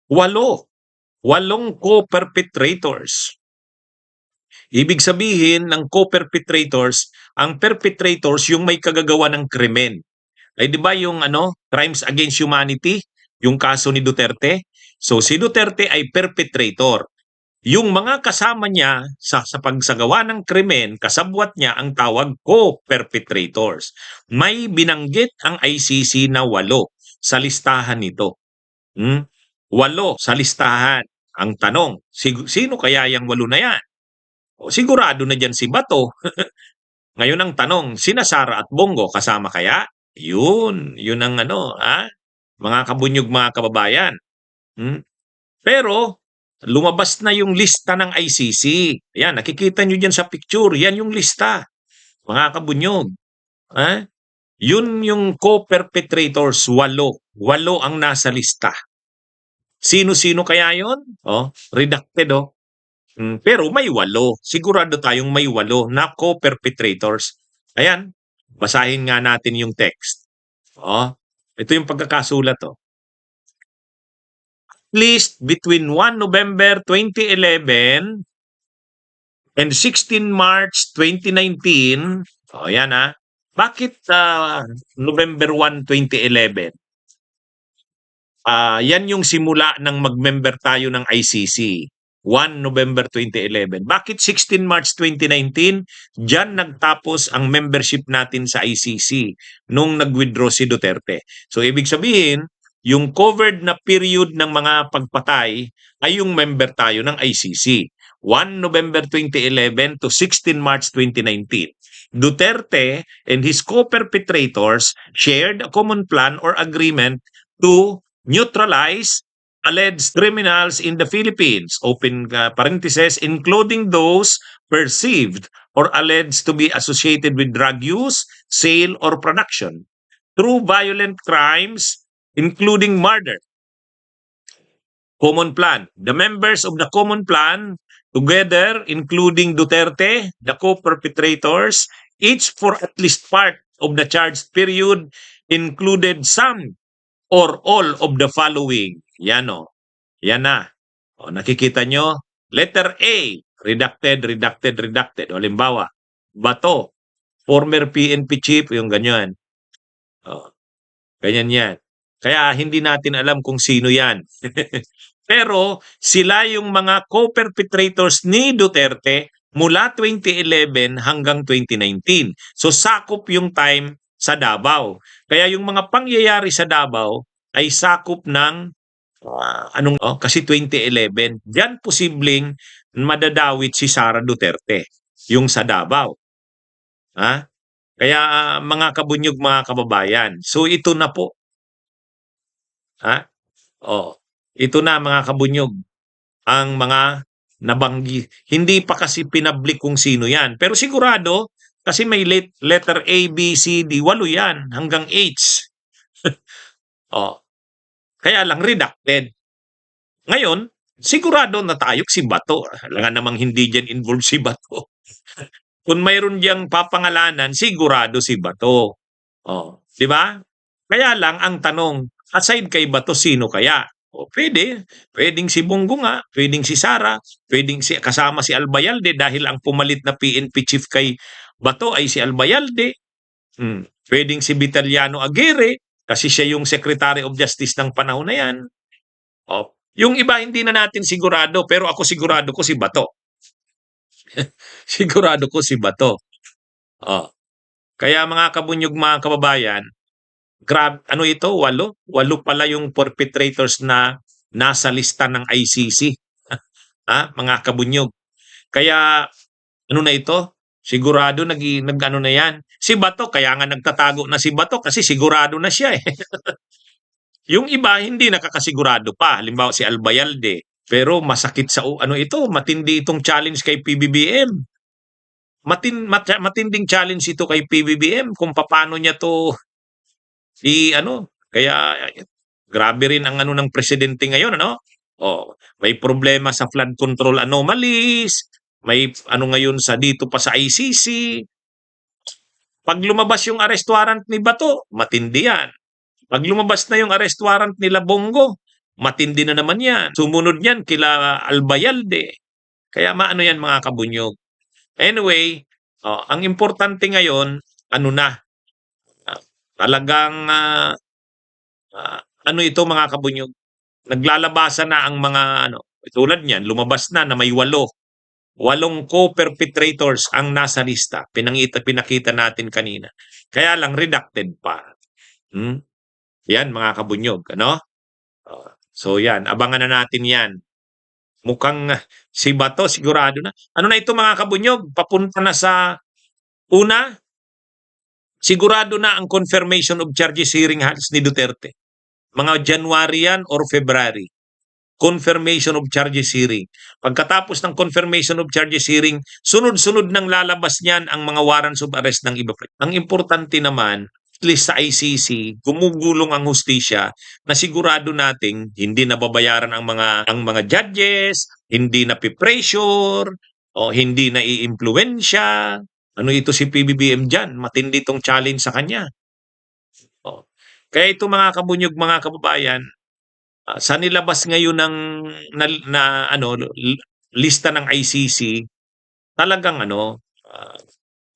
walong co-perpetrators. Ibig sabihin ng co-perpetrators, ang perpetrators yung may kagagawa ng krimen. Ay di ba yung crimes against humanity, yung kaso ni Duterte? So si Duterte ay perpetrator. Yung mga kasama niya sa pagsagawa ng krimen, kasabwat niya ang tawag co-perpetrators. May binanggit ang ICC na 8 sa listahan nito. 8 sa listahan. Ang tanong, sino kaya yung 8 na yan? O, sigurado na dyan si Bato. Ngayon ang tanong, sina Sara at Bongo kasama kaya? Yun ang mga kabunyog, mga kababayan. Pero lumabas na yung lista ng ICC. Yan, nakikita nyo dyan sa picture. Yan yung lista, mga kabunyog. Yun yung co-perpetrators, 8. 8 ang nasa lista. Sino-sino kaya yun? Redacted. Pero may 8. Sigurado tayong may 8 na co-perpetrators. Ayan, basahin nga natin yung text. Ito yung pagkakasulat. At least between 1 November 2011 and 16 March 2019, yan Bakit November 1, 2011? Yan yung simula ng mag-member tayo ng ICC. 1 November 2011. Bakit 16 March 2019? Diyan nagtapos ang membership natin sa ICC nung nag-withdraw si Duterte. So ibig sabihin, yung covered na period ng mga pagpatay ay yung member tayo ng ICC. 1 November 2011 to 16 March 2019. Duterte and his co-perpetrators shared a common plan or agreement to neutralize alleged criminals in the Philippines, open parentheses, including those perceived or alleged to be associated with drug use, sale, or production through violent crimes, including murder. Common plan. The members of the common plan, together, including Duterte, the co-perpetrators, each for at least part of the charged period, included some or all of the following. Yan Yan na. Nakikita nyo? Letter A, redacted. Halimbawa, Bato, former PNP chief, yung ganyan. Ganyan yan. Kaya hindi natin alam kung sino yan. Pero sila yung mga co-perpetrators ni Duterte mula 2011 hanggang 2019. So sakop yung time sa Davao. Kaya yung mga pangyayari sa Davao ay sakop ng kasi 2011. Diyan posibleng madadawit si Sara Duterte, yung sa Davao. Kaya mga kabunyog, mga kababayan. So ito na po. Ito na, mga kabunyog, ang mga nabanggi. Hindi pa kasi pinablik kung sino yan. Pero sigurado, kasi may letter A, B, C, D, 8 yan, hanggang H. Kaya lang redacted. Ngayon, sigurado na tayo si Bato. Alam namang hindi dyan involved si Bato. Kung mayroon diyang papangalanan, sigurado si Bato. Di ba? Kaya lang ang tanong, aside kay Bato, sino kaya? Pwedeng si Bongo nga, pwedeng si Sara, pwedeng kasama si Albayalde dahil ang pumalit na PNP chief kay Bato ay si Albayalde. Pwedeng si Vitaliano Aguirre kasi siya yung Secretary of Justice ng panahon na yan. Yung iba hindi na natin sigurado, pero ako sigurado ko si Bato. Sigurado ko si Bato. Kaya mga kabunyog, mga kababayan, ito, 8 pala yung perpetrators na nasa lista ng ICC. Mga kabunyog. Kaya na ito? Sigurado na yan. Si Bato, kaya nga nagtatago na si Bato kasi sigurado na siya eh. Yung iba hindi nakakasigurado pa. Halimbawa si Albayalde. Pero masakit sa matindi itong challenge kay PBBM. Matinding challenge ito kay PBBM kung paano niya to kaya grabe rin ang ng presidente ngayon, may problema sa flood control anomalies, may ngayon sa dito pa sa ICC. Pag lumabas yung arrest warrant ni Bato, matindi yan. Pag lumabas na yung arrest warrant nila Bongo, matindi na naman yan. Sumunod yan kila Albayalde. Kaya maano yan mga kabunyog. Anyway, ang importante ngayon, ano na, talagang ano ito mga kabunyog, naglalabasan na ang mga tulad niyan, lumabas na may 8 co-perpetrators ang nasa lista. Pinakita natin kanina. Kaya lang redacted pa. Yan mga kabunyog, ano? So yan, abangan na natin yan. Mukhang si Bato sigurado na. Ano na ito mga kabunyog? Papunta na sa una, sigurado na ang confirmation of charges hearing halos ni Duterte. Mga January yan or February. Confirmation of charges hearing. Pagkatapos ng confirmation of charges hearing, sunod-sunod nang lalabas niyan ang mga warrants of arrest ng iba. Ang importante naman, at least sa ICC, gumugulong ang hustisya na sigurado nating hindi nababayaran ang mga judges, hindi na pressure o hindi na iimpluwensya. Ano ito si PBBM diyan? Matindi tong challenge sa kanya. Kaya ito mga kabunyog, mga kababayan, sa nilabas ngayon ng lista ng ICC, talagang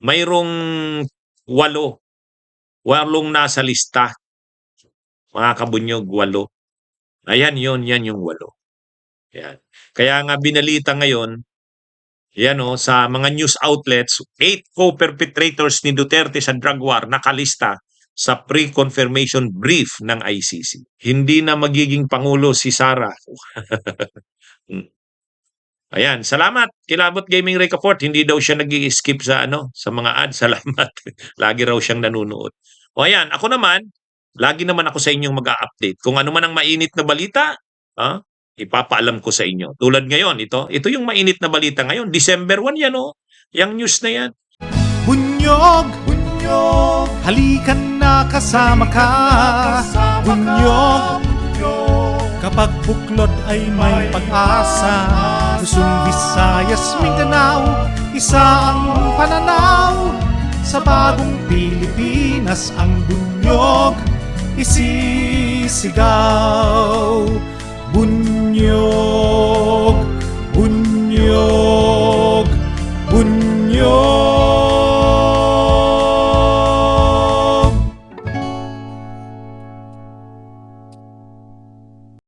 mayroong 8 nasa lista. Mga kabunyog, 8. Ayan yan yung 8. Yan. Kaya nga binalita ngayon, yan sa mga news outlets, 8 co-perpetrators ni Duterte sa drug war nakalista sa pre-confirmation brief ng ICC. Hindi na magiging pangulo si Sara. Ayan, salamat. Kilabot Gaming Recaport, hindi daw siya nag-i-skip sa sa mga ads. Salamat. Lagi raw siyang nanunood. O ayan, ako naman, lagi naman ako sa inyong mag-a-update. Kung ano man ang mainit na balita, ipapaalam ko sa inyo. Tulad ngayon, ito yung mainit na balita ngayon. December 1 yan Yang news na yan. Bunyog, bunyog, halikan na kasama ka. Bunyog, kapag buklod ay may pag-asa. Luzon, Visayas, Mindanao, isa ang pananaw. Sa bagong Pilipinas ang bunyog isisigaw. Bunyog.